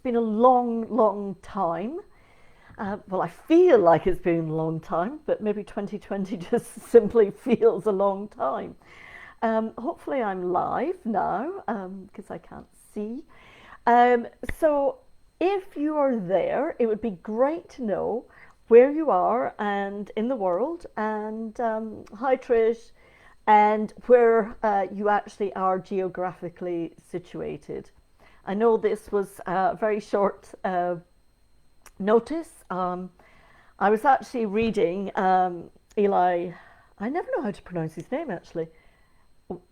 been a long time. Well, I feel like it's been a long time, but maybe 2020 just simply feels a long time. Hopefully I'm live now because I can't see. Um, so if you are there, it would be great to know where you are and in the world. And hi, Trish, and where you actually are geographically situated. I know this was a very short notice. I was actually reading Eli, I never know how to pronounce his name actually,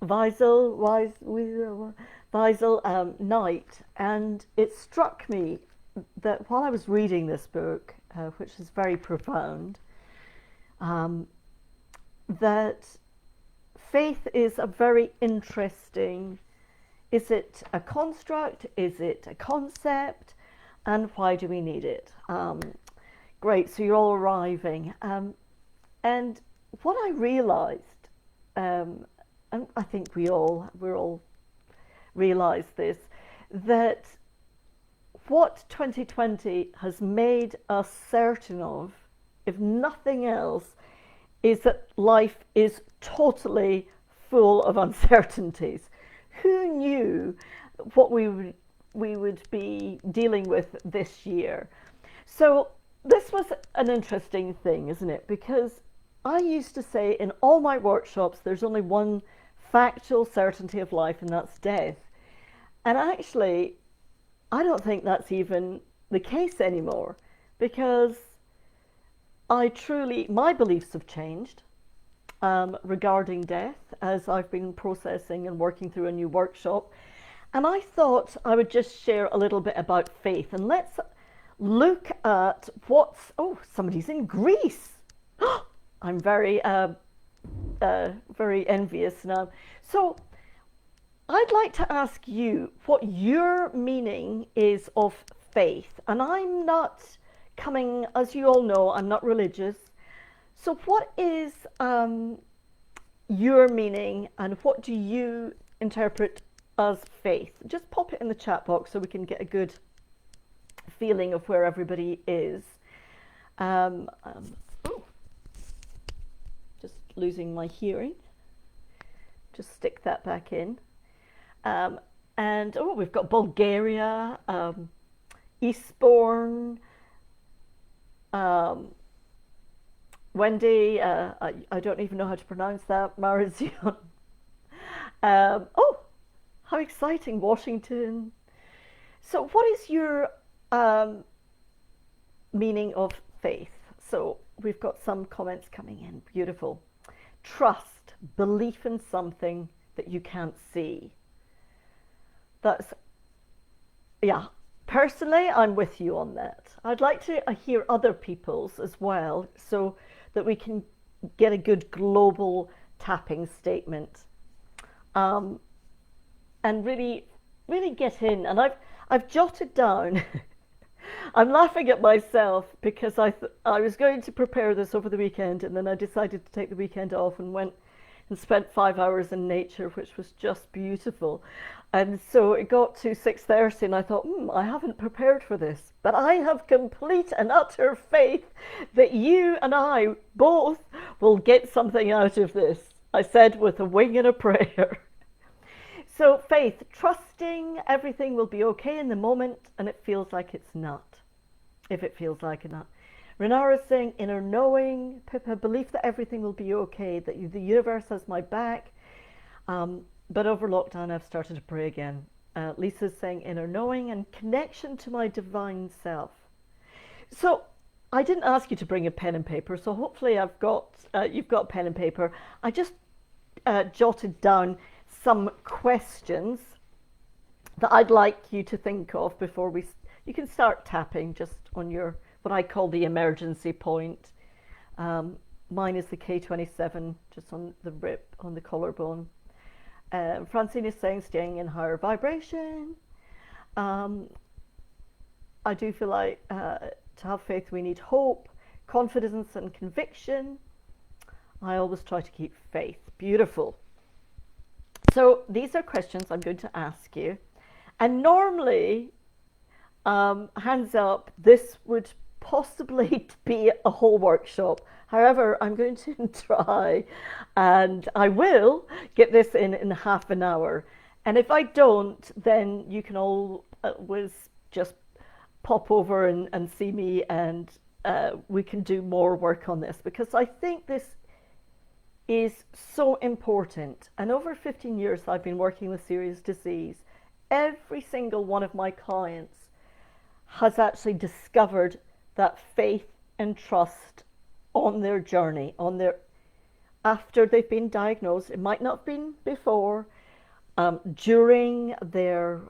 Wiesel Knight, and it struck me that while I was reading this book, which is very profound, that faith is a very interesting, is it a construct, is it a concept, and why do we need it? Great, so you're all arriving. And what I realized, and I think we're all realize this, that what 2020 has made us certain of, if nothing else, is that life is totally full of uncertainties. Who knew what we would be dealing with this year? So this was an interesting thing, isn't it? Because I used to say in all my workshops, there's only one factual certainty of life, and that's death. And actually, I don't think that's even the case anymore, because my beliefs have changed regarding death as I've been processing and working through a new workshop. And I thought I would just share a little bit about faith. And let's look at somebody's in Greece. I'm very envious now. So I'd like to ask you what your meaning is of faith. And I'm not coming, as you all know, I'm not religious. So what is your meaning, and what do you interpret as faith? Just pop it in the chat box so we can get a good feeling of where everybody is. Just losing my hearing. Just stick that back in. And we've got Bulgaria, Eastbourne, Wendy, I don't even know how to pronounce that, Marizion. How exciting, Washington. So what is your meaning of faith? So we've got some comments coming in. Beautiful. Trust, belief in something that you can't see. Personally, I'm with you on that. I'd like to hear other people's as well, so that we can get a good global tapping statement, and really get in. And I've jotted down. I'm laughing at myself because I was going to prepare this over the weekend, and then I decided to take the weekend off and went and spent 5 hours in nature, which was just beautiful. And so it got to 6:30 and I thought, I haven't prepared for this, but I have complete and utter faith that you and I both will get something out of this. I said with a wing and a prayer. So faith, trusting everything will be okay in the moment, and it feels like it's not. If it feels like it not. Renara saying inner knowing. Pippa, belief that everything will be okay, that the universe has my back. But over lockdown, I've started to pray again. Lisa's saying inner knowing and connection to my divine self. So I didn't ask you to bring a pen and paper, so hopefully you've got pen and paper. I just jotted down some questions that I'd like you to think of before you can start tapping just on your, what I call the emergency point. Mine is the K27, just on the rib, on the collarbone. Francine is saying staying in higher vibration. I do feel like to have faith we need hope, confidence and conviction. I always try to keep faith. Beautiful. So these are questions I'm going to ask you. And normally hands up, this would possibly be a whole workshop. However, I'm going to try and I will get this in half an hour. And if I don't, then you can always just pop over and see me, and we can do more work on this, because I think this is so important. And over 15 years I've been working with serious disease. Every single one of my clients has actually discovered that faith and trust on their journey, after they've been diagnosed. It might not have been before, during their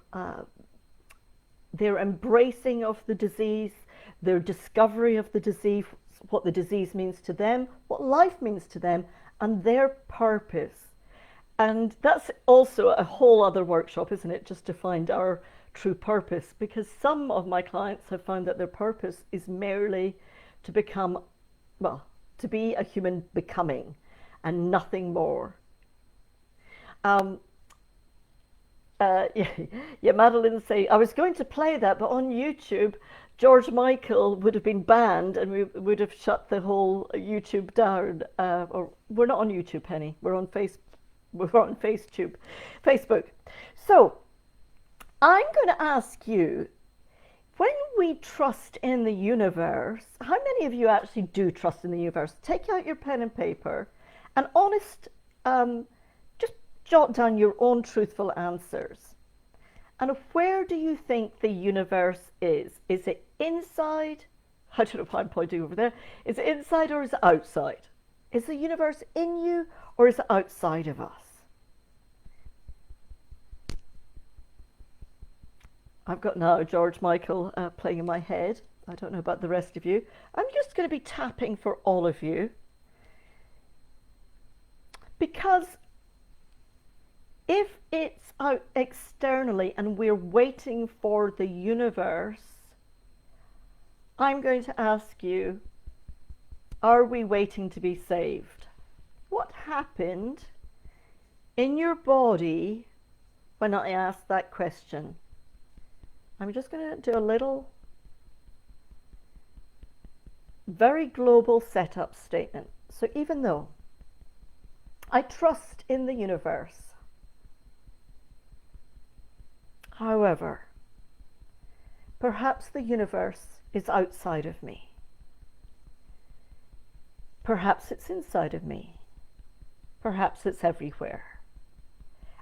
embracing of the disease, their discovery of the disease, what the disease means to them, what life means to them, and their purpose. And that's also a whole other workshop, isn't it? Just to find our true purpose, because some of my clients have found that their purpose is merely to become, well, to be a human becoming and nothing more. Yeah, Madeline say, I was going to play that, but on YouTube, George Michael would have been banned and we would have shut the whole YouTube down. Or we're not on YouTube, Penny. We're on Facebook. So I'm going to ask you, when we trust in the universe, how many of you actually do trust in the universe? Take out your pen and paper and just jot down your own truthful answers. And where do you think the universe is? Is it inside? I don't know if I'm pointing over there. Is it inside or is it outside? Is the universe in you or is it outside of us? I've got now George Michael playing in my head. I don't know about the rest of you. I'm just going to be tapping for all of you, because if it's out externally and we're waiting for the universe, I'm going to ask you, are we waiting to be saved? What happened in your body when I asked that question? I'm just going to do a little, very global setup statement. So even though I trust in the universe, however, perhaps the universe is outside of me. Perhaps it's inside of me. Perhaps it's everywhere.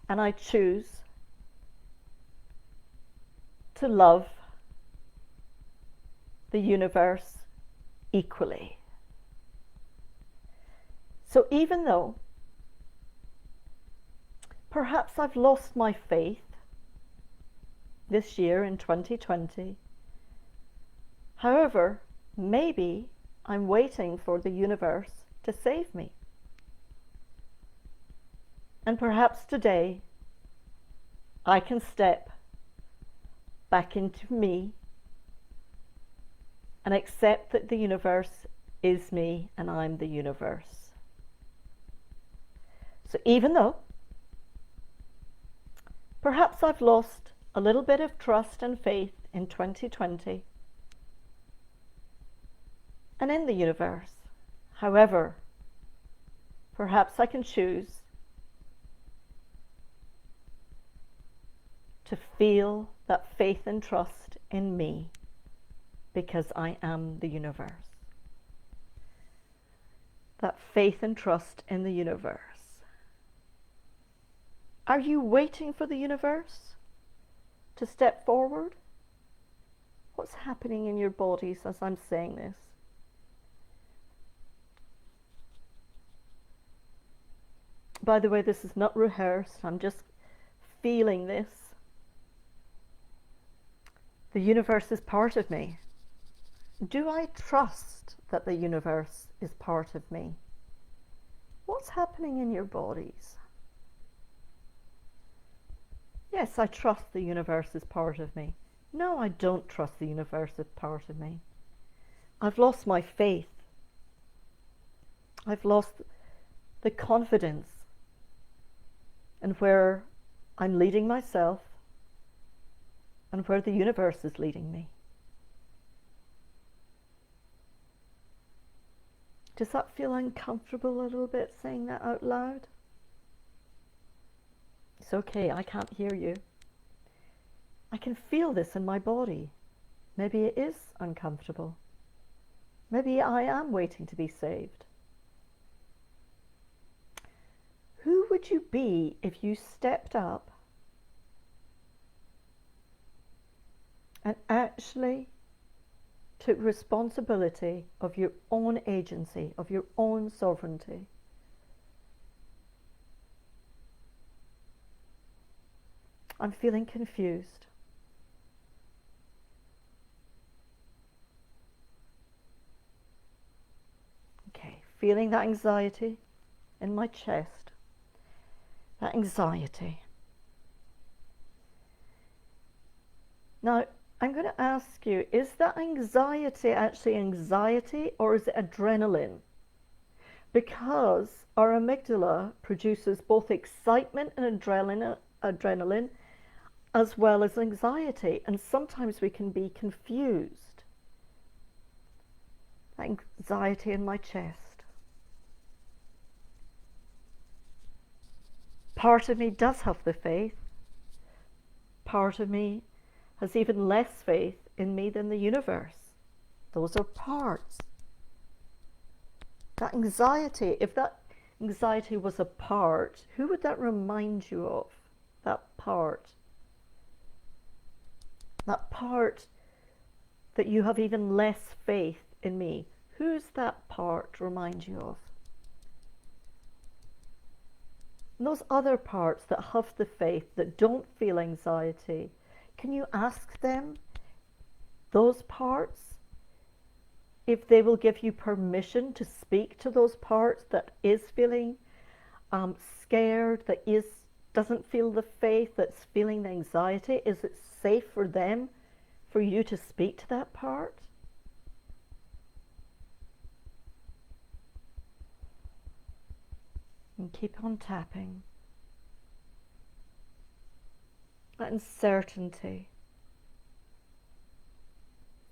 And I choose to love the universe equally. So even though perhaps I've lost my faith this year in 2020, however, maybe I'm waiting for the universe to save me. And perhaps today I can step back into me and accept that the universe is me and I'm the universe. So even though perhaps I've lost a little bit of trust and faith in 2020 and in the universe, however, perhaps I can choose to feel that faith and trust in me, because I am the universe. That faith and trust in the universe. Are you waiting for the universe to step forward? What's happening in your bodies as I'm saying this? By the way, this is not rehearsed. I'm just feeling this. The universe is part of me. Do I trust that the universe is part of me? What's happening in your bodies? Yes, I trust the universe is part of me. No, I don't trust the universe is part of me. I've lost my faith. I've lost the confidence in where I'm leading myself and where the universe is leading me. Does that feel uncomfortable a little bit saying that out loud? It's okay, I can't hear you. I can feel this in my body. Maybe it is uncomfortable. Maybe I am waiting to be saved. Who would you be if you stepped up and actually took responsibility of your own agency, of your own sovereignty? I'm feeling confused. Okay, feeling that anxiety in my chest. That anxiety. Now, I'm going to ask you, is that anxiety actually anxiety or is it adrenaline? Because our amygdala produces both excitement and adrenaline as well as anxiety, and sometimes we can be confused. Anxiety in my chest. Part of me does have the faith. Part of me has even less faith in me than the universe. Those are parts. That anxiety, if that anxiety was a part, who would that remind you of? That part. That part that you have even less faith in me. Who's that part remind you of? And those other parts that have the faith, that don't feel anxiety, can you ask them, those parts, if they will give you permission to speak to those parts that is feeling scared, that doesn't feel the faith, that's feeling the anxiety? Is it safe for them, for you to speak to that part? And keep on tapping. That uncertainty.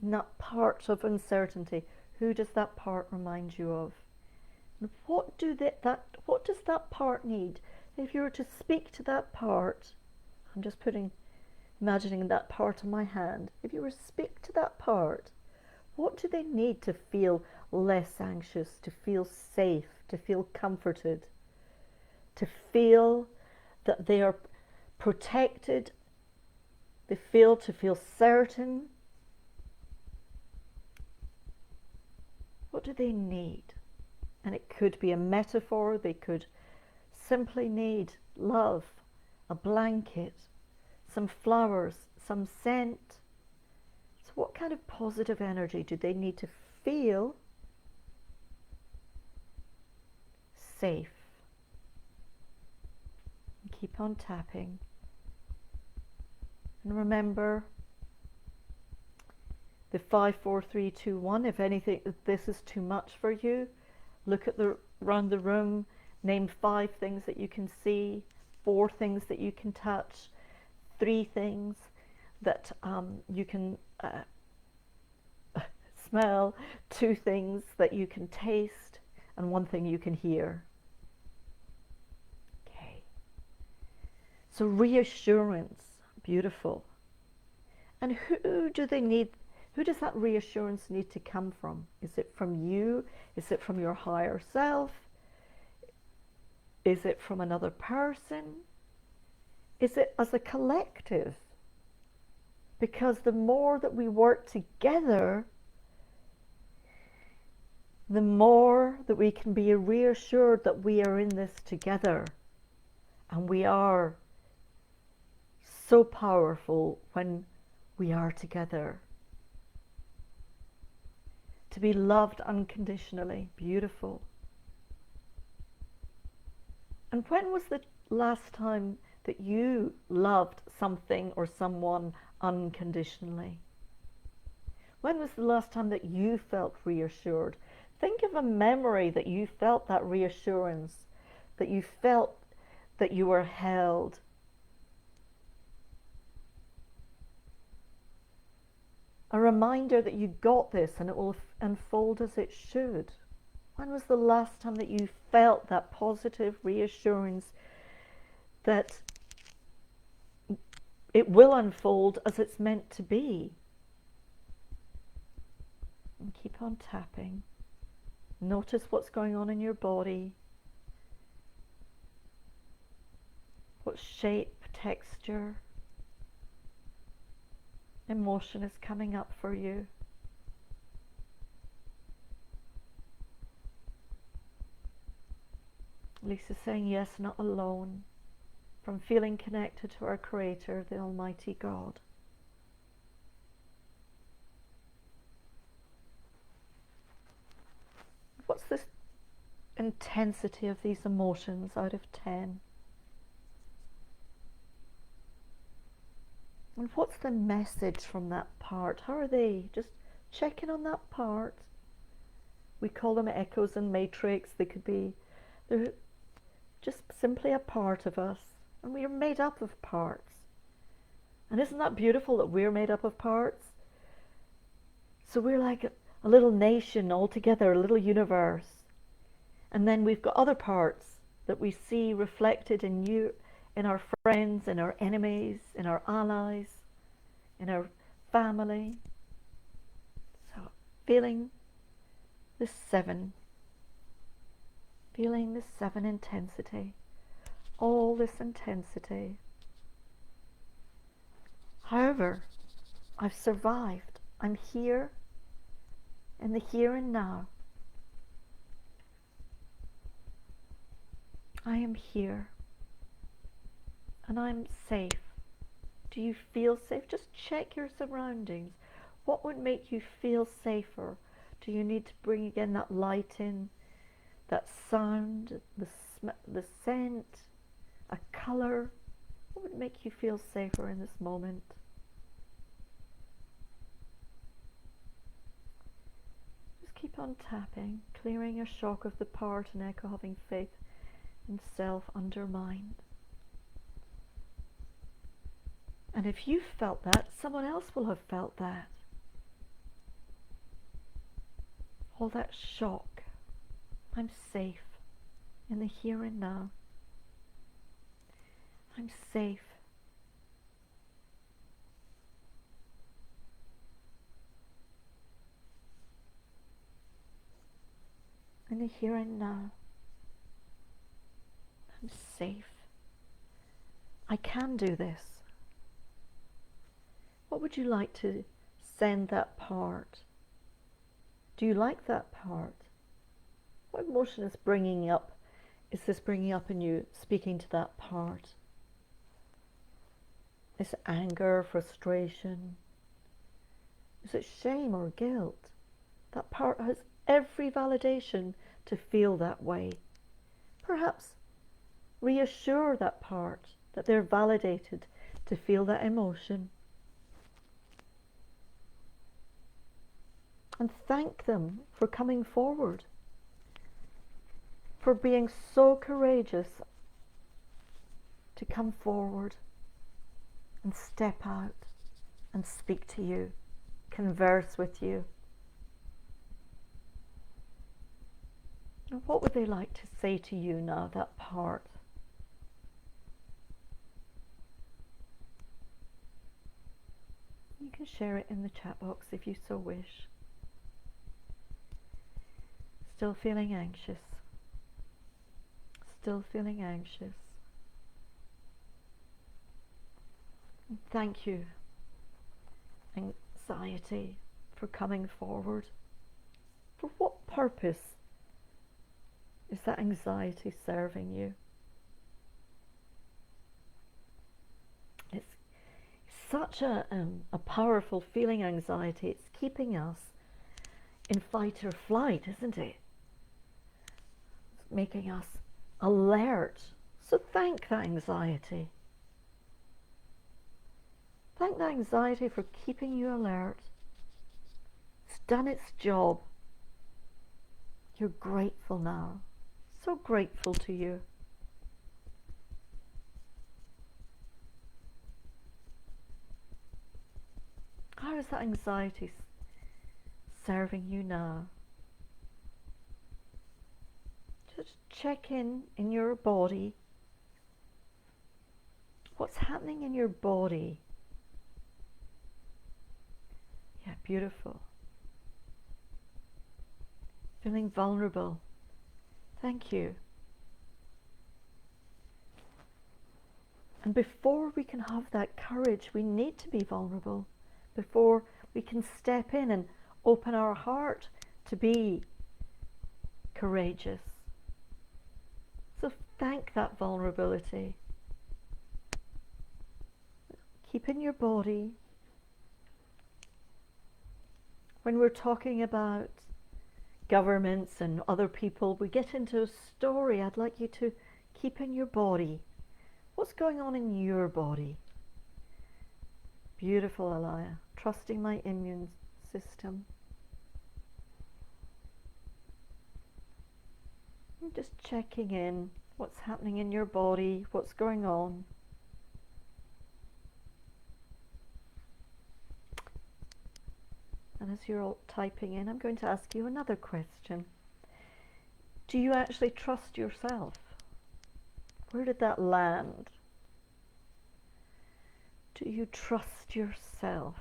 That part of uncertainty. Who does that part remind you of? And what does that part need? If you were to speak to that part, I'm just imagining that part on my hand. If you were to speak to that part, what do they need to feel less anxious, to feel safe, to feel comforted, to feel that they are protected, to feel certain? What do they need? And it could be a metaphor. They could simply need love, a blanket, some flowers, some scent. So what kind of positive energy do they need to feel safe? And keep on tapping. And remember the 5, 4, 3, 2, 1. If anything, if this is too much for you, look at around the room, name 5 things that you can see, 4 things that you can touch, 3 things that you can smell, 2 things that you can taste, and 1 thing you can hear. Okay. So reassurance, beautiful. And who do they need? Who does that reassurance need to come from? Is it from you? Is it from your higher self? Is it from another person? Is it as a collective? Because the more that we work together, the more that we can be reassured that we are in this together. And we are so powerful when we are together. To be loved unconditionally, beautiful. And when was the last time that you loved something or someone unconditionally? When was the last time that you felt reassured? Think of a memory that you felt that reassurance, that you felt that you were held. A reminder that you got this and it will unfold as it should. When was the last time that you felt that positive reassurance that it will unfold as it's meant to be? And keep on tapping. Notice what's going on in your body. What shape, texture, emotion is coming up for you. Lisa's saying yes, not alone, from feeling connected to our Creator, the Almighty God. What's this intensity of these emotions out of 10? And what's the message from that part? How are they? Just checking on that part. We call them echoes and matrix. They're just simply a part of us. And we are made up of parts. And isn't that beautiful that we're made up of parts? So we're like a little nation all together, a little universe. And then we've got other parts that we see reflected in you, in our friends, in our enemies, in our allies, in our family. So feeling this 7. Feeling this 7 intensity. All this intensity. However, I've survived. I'm here in the here and now. I am here. And I'm safe. Do you feel safe? Just check your surroundings. What would make you feel safer? Do you need to bring again that light in, that sound, the scent, a colour? What would make you feel safer in this moment? Just keep on tapping, clearing your shock of the part and echo, having faith in self undermined. And if you've felt that, someone else will have felt that. All that shock. I'm safe in the here and now. I'm safe. In the here and now. I'm safe. I can do this. What would you like to send that part? Do you like that part? What emotion is bringing up? Is this bringing up in you, speaking to that part? Is it anger, frustration? Is it shame or guilt? That part has every validation to feel that way. Perhaps reassure that part that they're validated to feel that emotion. And thank them for coming forward, for being so courageous to come forward and step out and speak to you, converse with you. And what would they like to say to you now, that part? You can share it in the chat box if you so wish. Still feeling anxious. Still feeling anxious. And thank you, anxiety, for coming forward. For what purpose is that anxiety serving you? It's such a powerful feeling, anxiety. It's keeping us in fight or flight, isn't it? It's making us alert. So thank that anxiety. Thank that anxiety for keeping you alert. It's done its job. You're grateful now. So grateful to you. How is that anxiety serving you now? Just check in your body. What's happening in your body? Yeah, beautiful. Feeling vulnerable. Thank you. And before we can have that courage, we need to be vulnerable. Before we can step in and open our heart to be courageous. So thank that vulnerability. Keep in your body. When we're talking about governments and other people, we get into a story. I'd like you to keep in your body. What's going on in your body? Beautiful, Alaya. Trusting my immune system. I'm just checking in. What's happening in your body? What's going on? And as you're all typing in, I'm going to ask you another question. Do you actually trust yourself? Where did that land? Do you trust yourself?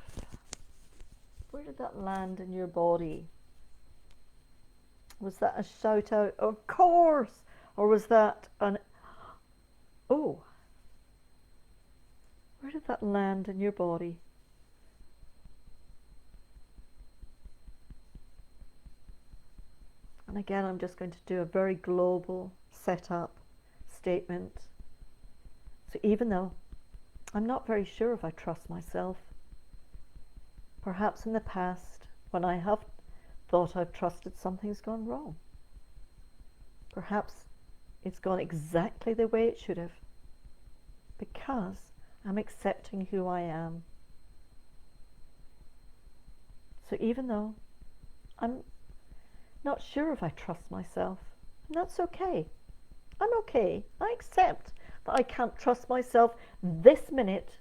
Where did that land in your body? Was that a shout out, of course? Or was that an, oh? Where did that land in your body? And again, I'm just going to do a very global setup statement. So even though I'm not very sure if I trust myself, perhaps in the past, when I have thought I've trusted, something's gone wrong. Perhaps it's gone exactly the way it should have, because I'm accepting who I am. So even though I'm not sure if I trust myself, and that's okay. I'm okay. I accept that I can't trust myself this minute.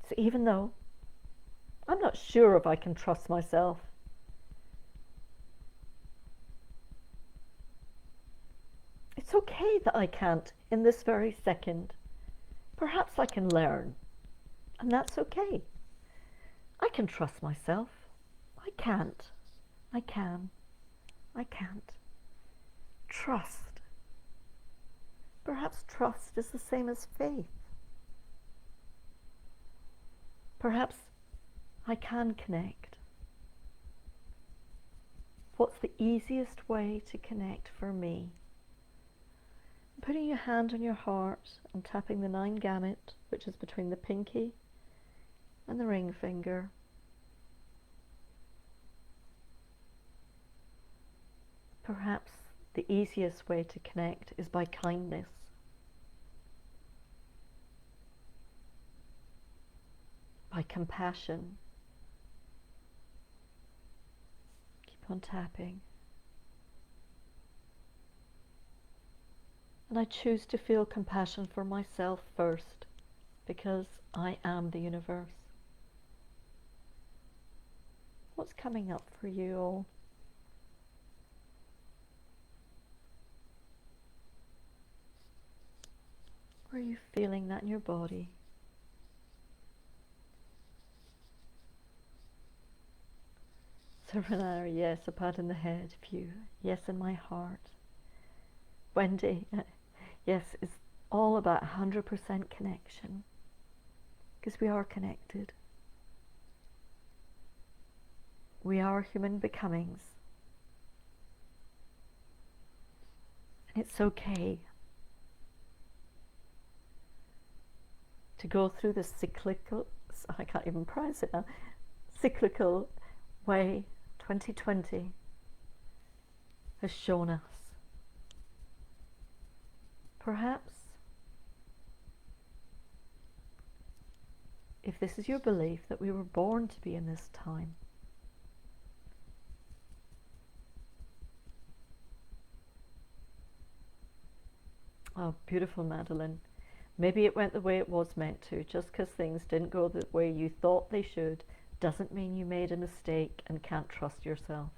So even though I'm not sure if I can trust myself, it's okay that I can't in this very second. Perhaps I can learn, and that's okay. I can trust myself. I can't. I can. I can't. Trust. Perhaps trust is the same as faith. Perhaps I can connect. What's the easiest way to connect for me? Putting your hand on your heart and tapping the 9 gamut, which is between the pinky and the ring finger. Perhaps the easiest way to connect is by kindness. By compassion. Keep on tapping. And I choose to feel compassion for myself first, because I am the universe. What's coming up for you all? Where are you feeling that in your body? So Renata, yes, a pat in the head. View, yes, in my heart. Wendy, yes, it's all about 100% connection, because we are connected. We are human becomings. And it's okay to go through the cyclical, I can't even pronounce it now, cyclical way 2020 has shown us. Perhaps, if this is your belief that we were born to be in this time, Oh, beautiful, Madeline. Maybe it went the way it was meant to. Just because things didn't go the way you thought they should doesn't mean you made a mistake and can't trust yourself.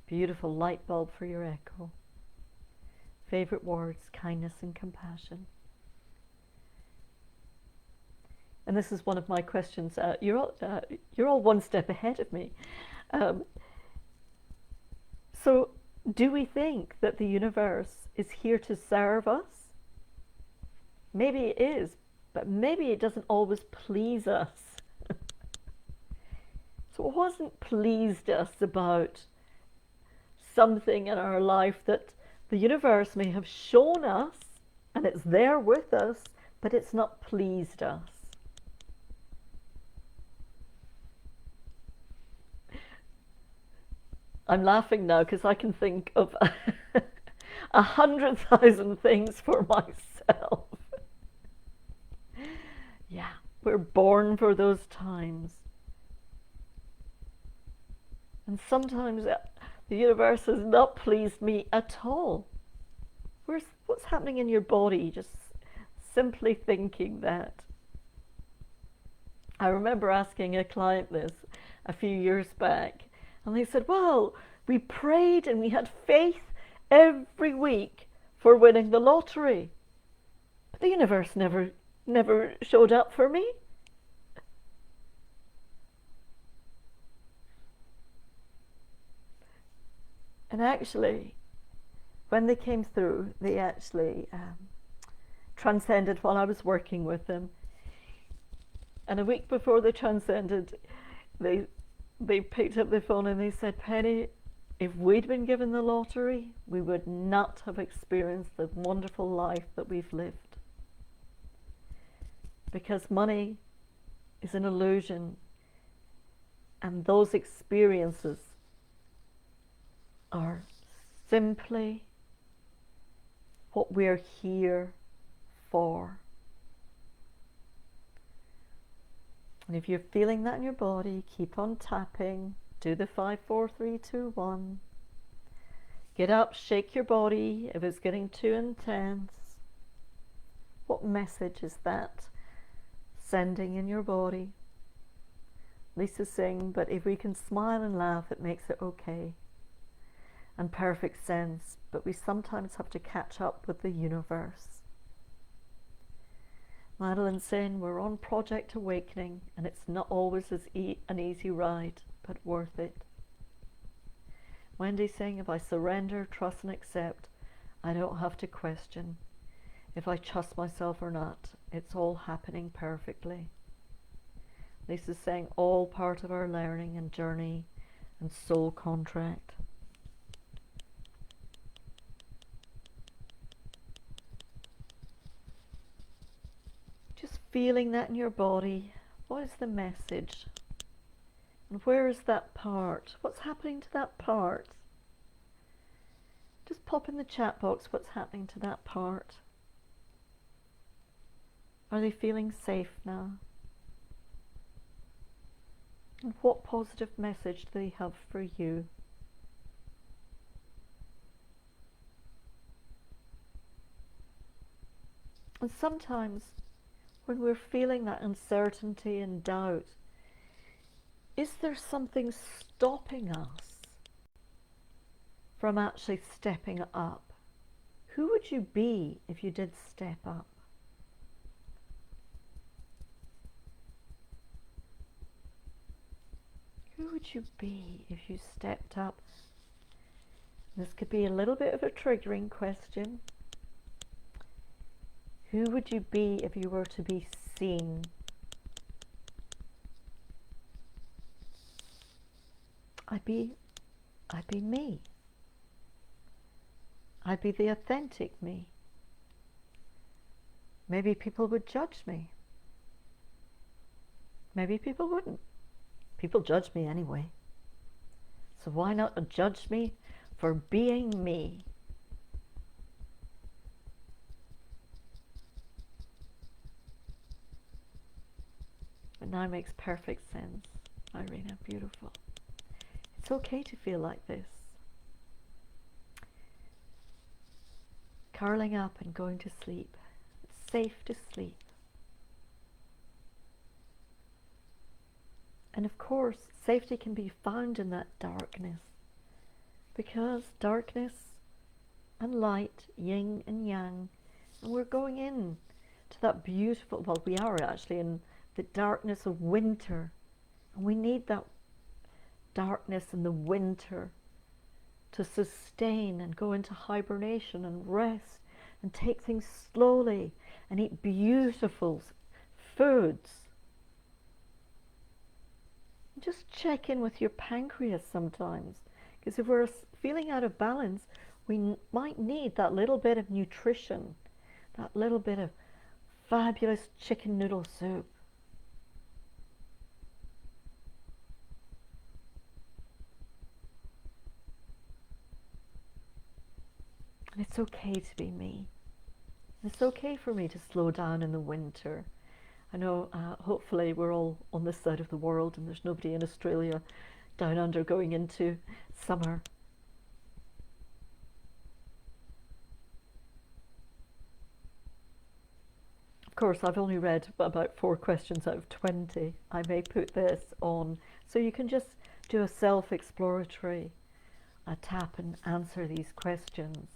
Beautiful light bulb for your echo. Favorite words, kindness and compassion. And this is one of my questions. You're all one step ahead of me. So, do we think that the universe is here to serve us? Maybe it is, but maybe it doesn't always please us. So it wasn't pleased us about something in our life that the universe may have shown us, and it's there with us, but it's not pleased us. I'm laughing now because I can think of 100,000 things for myself. Yeah, we're born for those times. And sometimes the universe has not pleased me at all. What's happening in your body? Just simply thinking that. I remember asking a client this a few years back, and they said, well, we prayed and we had faith every week for winning the lottery. But the universe never showed up for me. And actually, when they came through, they actually transcended while I was working with them. And a week before they transcended, they picked up the phone and they said, Penny, if we'd been given the lottery, we would not have experienced the wonderful life that we've lived. Because money is an illusion, and those experiences are simply what we're here for. And if you're feeling that in your body, keep on tapping. Do the 5, 4, 3, 2, 1. Get up, shake your body if it's getting too intense. What message is that sending in your body? Lisa's saying, but if we can smile and laugh, it makes it okay. And perfect sense, but we sometimes have to catch up with the universe. Madeline's saying we're on Project Awakening, and it's not always an easy ride, but worth it. Wendy's saying if I surrender, trust and accept, I don't have to question if I trust myself or not. It's all happening perfectly. Lisa's saying all part of our learning and journey and soul contract. Just feeling that in your body. What is the message? And where is that part? What's happening to that part? Just pop in the chat box what's happening to that part. Are they feeling safe now? And what positive message do they have for you? And sometimes when we're feeling that uncertainty and doubt, is there something stopping us from actually stepping up? Who would you be if you did step up? Who would you be if you stepped up? This could be a little bit of a triggering question. Who would you be if you were to be seen? I'd be me. I'd be the authentic me. Maybe people would judge me. Maybe people wouldn't. People judge me anyway. So why not judge me for being me? It now makes perfect sense, Irina. Beautiful. It's okay to feel like this. curling up and going to sleep. It's safe to sleep. And of course, safety can be found in that darkness, because darkness and light, yin and yang, and we're going in to that beautiful, well, we are actually in the darkness of winter, and we need that darkness in the winter to sustain and go into hibernation and rest and take things slowly and eat beautiful foods. Just check in with your pancreas sometimes, because if we're feeling out of balance, we might need that little bit of nutrition, that little bit of fabulous chicken noodle soup. And it's okay to be me. It's okay for me to slow down in the winter. I know hopefully we're all on this side of the world and there's nobody in Australia down under going into summer. Of course, I've only read about 4 questions out of 20. I may put this on so you can just do a self-exploratory tap and answer these questions.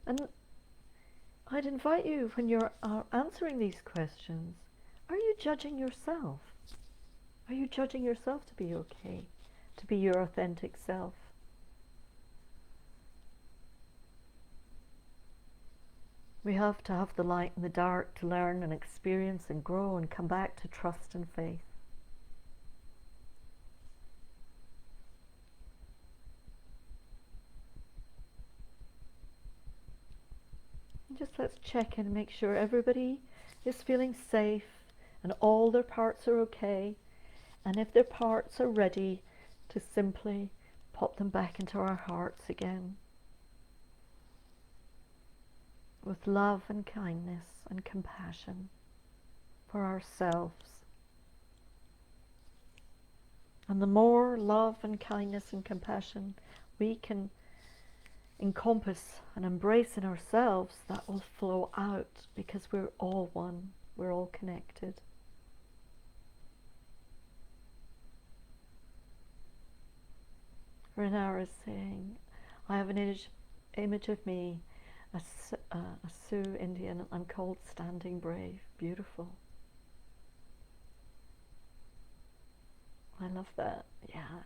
And I'd invite you, when you're answering these questions, are you judging yourself? Are you judging yourself to be okay, to be your authentic self? We have to have the light and the dark to learn and experience and grow and come back to trust and faith. Just let's check in and make sure everybody is feeling safe and all their parts are okay. And if their parts are ready, to simply pop them back into our hearts again. With love and kindness and compassion for ourselves. And the more love and kindness and compassion we can encompass and embrace in ourselves, that will flow out, because we're all one, we're all connected. Renara is saying, I have an image of me, a Sioux Indian, I'm called Standing Brave. Beautiful. I love that, yeah.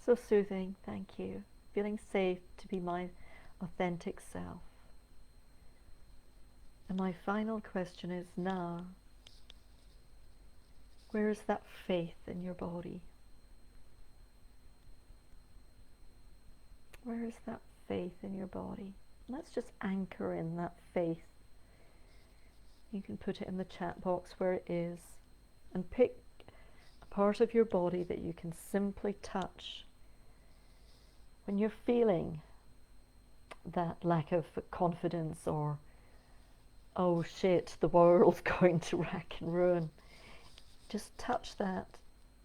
So soothing, thank you. Feeling safe to be my authentic self. And my final question is now, where is that faith in your body? Where is that faith in your body? Let's just anchor in that faith. You can put it in the chat box where it is, and pick a part of your body that you can simply touch when you're feeling that lack of confidence, or oh shit, the world's going to rack and ruin. Just touch that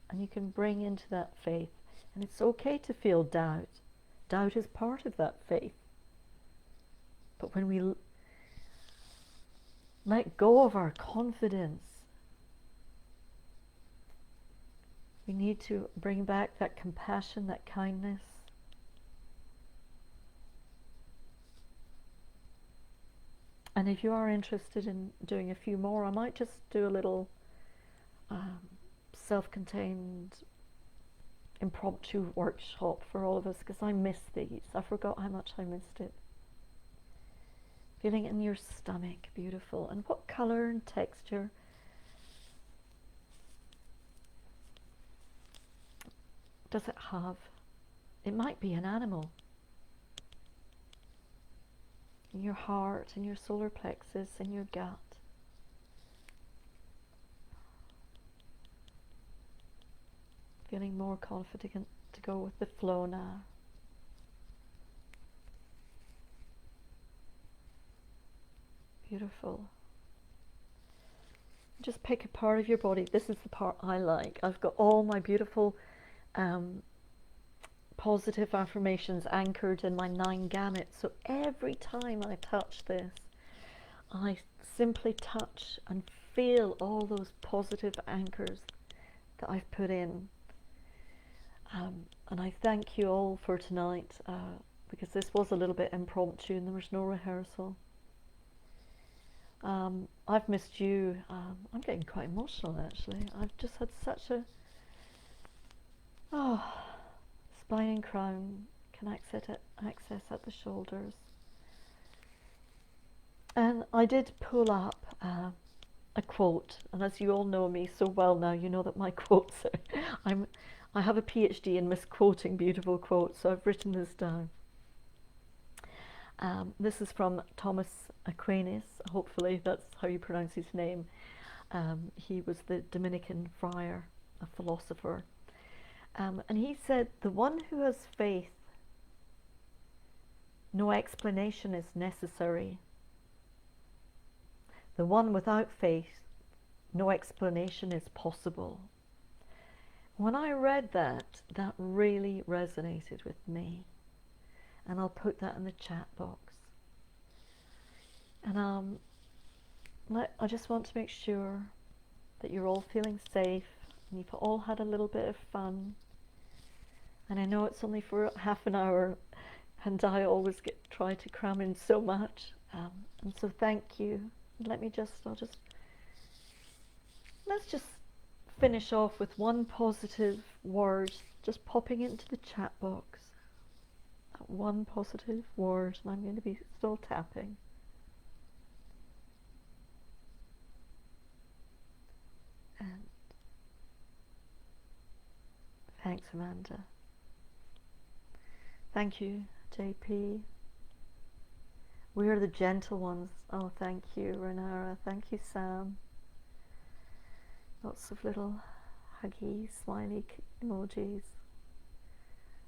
and you can bring into that faith. And it's okay to feel doubt. Doubt is part of that faith. But when we let go of our confidence, we need to bring back that compassion, that kindness. And if you are interested in doing a few more, I might just do a little self-contained impromptu workshop for all of us, because I miss these. I forgot how much I missed it. Feeling in your stomach, beautiful. And what color and texture does it have? It might be an animal. In your heart, in your solar plexus, in your gut. Feeling more confident to go with the flow now. Beautiful. Just pick a part of your positive affirmations anchored in my 9 gamut. So every time I touch this, I simply touch and feel all those positive anchors that I've put in. And I thank you all for tonight, because this was a little bit impromptu and there was no rehearsal. I've missed you. I'm getting quite emotional actually. I've just had such a spine and crown can access at the shoulders. And I did pull up a quote, and as you all know me so well now, you know that my quotes are, I have a PhD in misquoting beautiful quotes, so I've written this down. This is from Thomas Aquinas, hopefully that's how you pronounce his name. He was the Dominican friar, a philosopher. And he said, "The one who has faith, no explanation is necessary. The one without faith, no explanation is possible." When I read that, that really resonated with me. And I'll put that in the chat box. And I just want to make sure that you're all feeling safe and you've all had a little bit of fun. And I know it's only for half an hour, and I always try to cram in so much. And so thank you. Let's just finish off with one positive word, just popping into the chat box. That one positive word, and I'm going to be still tapping. And thanks, Amanda. Thank you, JP. We are the gentle ones. Oh, thank you, Renara. Thank you, Sam. Lots of little huggy, smiley emojis.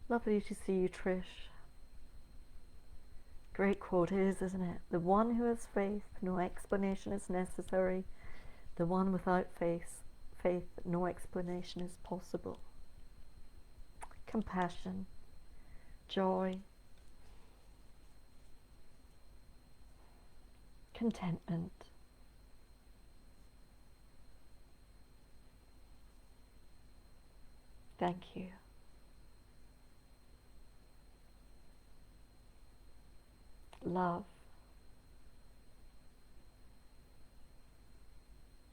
Lovely to see you, Trish. Great quote it is, isn't it? The one who has faith, no explanation is necessary. The one without faith, no explanation is possible. Compassion, joy, contentment. Thank you. Love.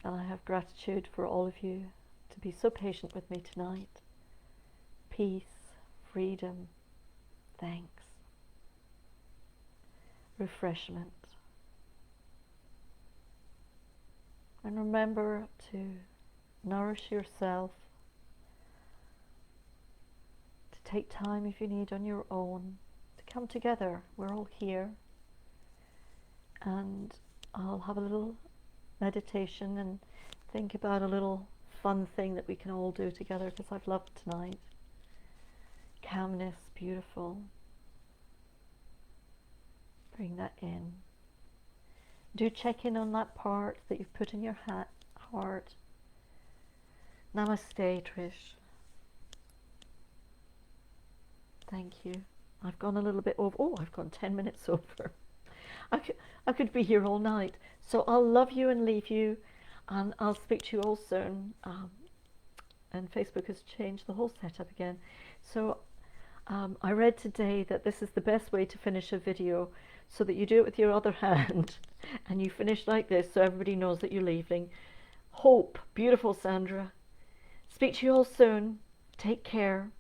And I have gratitude for all of you to be so patient with me tonight. Peace, freedom, thanks, refreshment. And remember to nourish yourself, to take time if you need on your own, to come together. We're all here. And I'll have a little meditation and think about a little fun thing that we can all do together, because I've loved tonight. Calmness, beautiful. Bring that in. Do check in on that part that you've put in your heart. Namaste, Trish. Thank you. I've gone a little bit over. Oh, I've gone 10 minutes over. I could be here all night. So I'll love you and leave you, and I'll speak to you all soon. And Facebook has changed the whole setup again. So I read today that this is the best way to finish a video, so that you do it with your other hand and you finish like this, so everybody knows that you're leaving. Hope. Beautiful, Sandra. Speak to you all soon. Take care.